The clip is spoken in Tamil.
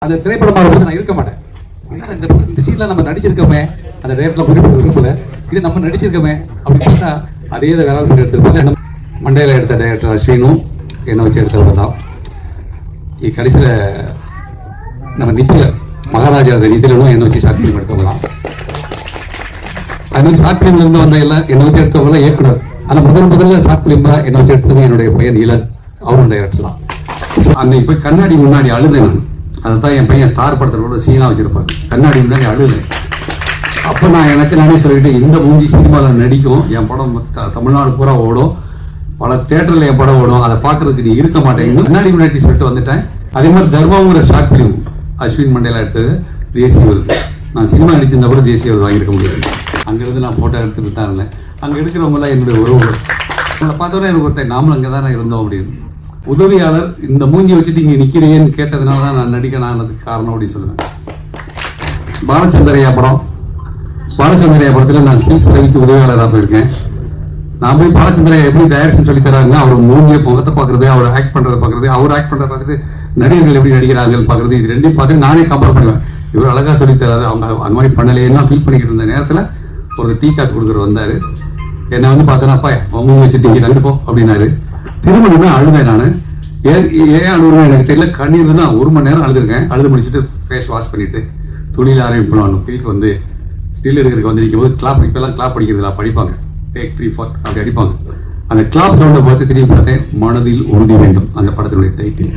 அந்த திரைப்படமாக போது நான் இருக்க மாட்டேன். இந்த சீன்ல நம்ம நடிச்சிருக்கோமே, அந்த டைரக்டர்ல குறிப்பிட்ட விரும்பல, இது நம்ம நடிச்சிருக்கோமே அப்படின்னு பார்த்தா அதே தான் வேளாண் பண்ணி எடுத்துருப்பாங்க. மண்டையில் எடுத்த டைரக்டர் அஸ்வினும் என்னை வச்சு எடுத்தவர் தான். கடைசியில் நம்ம நித்தில மகாராஜா நிதிலும் என்னை வச்சு ஷார்ட் ஃபிலிம் எடுத்தவங்க தான். அது மாதிரி ஷார்ட் ஃபிலிம்ல இருந்து வந்த எல்லாம் என்னை வச்சு எடுத்தவங்க இயக்குனர். ஆனால் முதல்ல ஷார்ட் ஃபிலிம்ல என்னை வச்சு எடுத்தது என்னுடைய பையன் இளன், அவரும் டைரக்டர் தான். அன்னைக்கு போய் கண்ணாடி முன்னாடி அழுதேன் நான். அதுதான் என் பையன் ஸ்டார் படத்தில் கூட சீனாக வச்சிருப்பாரு. கண்ணாடி முன்னாடி அழுதேன். அப்போ நான் எனக்கு நானே சொல்லிட்டு, இந்த மூஞ்சி சினிமாவில் நடிக்கும், என் படம் தமிழ்நாடு பூரா ஓடும், பல தேட்டரில் என் படம் ஓடும், அதை பார்க்கறதுக்கு நீ இருக்க மாட்டேங்குது கண்ணாடி முன்னாடி சொல்லிட்டு வந்துட்டேன். அதே மாதிரி தர்மாங்கிற ஷார்ட் ஃபிலிம் அஸ்வின் மண்டேலா எடுத்தது தேசிய விருது. நான் சினிமா நடிச்சிருந்தா கூட தேசிய விருது வாங்கியிருக்க முடியாது. அங்கேருந்து நான் ஃபோட்டோ எடுத்துக்கிட்டு தான் இருந்தேன். அங்கே இருக்கிறவங்களாம் என்னுடைய உறவுகள். அவங்களை பார்த்தோன்னே எனக்கு ஒருத்தர் நாமளும் அங்கே தானே இருந்தோம் அப்படின்னு. உதவியாளர் இந்த மூஞ்சி வச்சுட்டு இங்கே நிற்கிறேன்னு கேட்டதுனால தான் நான் நடிக்கணும் ஆனதுக்கு காரணம் அப்படின்னு சொல்லுவேன். பாலச்சந்திரையா படத்தில் நான் சில்ஸ் ரவிக்கு உதவியாளராக போயிருக்கேன். நான் போய் பாலச்சந்திரையா எப்படி டைரக்ஷன் சொல்லி தராங்க, அவர் மூஞ்சிய முகத்தை பார்க்கறது, அவர் ஆக்ட் பண்ணுறதை பார்க்கறது, அவர் ஆக்ட் பண்ணுறத பார்த்துட்டு நடிகர்கள் எப்படி நடிக்கிறாங்கன்னு பார்க்கறது, இது ரெண்டையும் பார்த்துட்டு நானே கம்பேர் பண்ணுவேன். இவர் அழகாக சொல்லி தராரு, அவங்க அந்த மாதிரி பண்ணலையெல்லாம் ஃபீல் பண்ணிக்கிட்டு இருந்த நேரத்தில் ஒரு டீ காத்து கொடுக்குற வந்தார். என்னை வந்து பார்த்தோன்னா, அப்பா அவங்க வச்சுட்டு இங்கே நடிப்போம் அப்படின்னாரு. திருமணமே அழுதேன் நான். ஏன் அழுகுறேன் எனக்கு தெரியல. கண்ணீர் தான் 1 மணி நேரம் அழுதுருக்கேன். அழுது முடிச்சுட்டு ஃபேஸ் வாஷ் பண்ணிட்டு துணியில் ஆரம்பிப்போம். கிளிக் வந்து ஸ்டில் எடுக்கிறதுக்கு வந்து நிற்கும் போது கிளாப், இப்போல்லாம் கிளாப் அடிக்கிறதுல படிப்பாங்க, டேக் 3 4 அப்படி அடிப்பாங்க. அந்த கிளாப் சவுண்டை பார்த்து திரும்பி பார்த்தேன். மனதில் உறுதி வேண்டும், அந்த படத்தினுடைய டைட்டில்.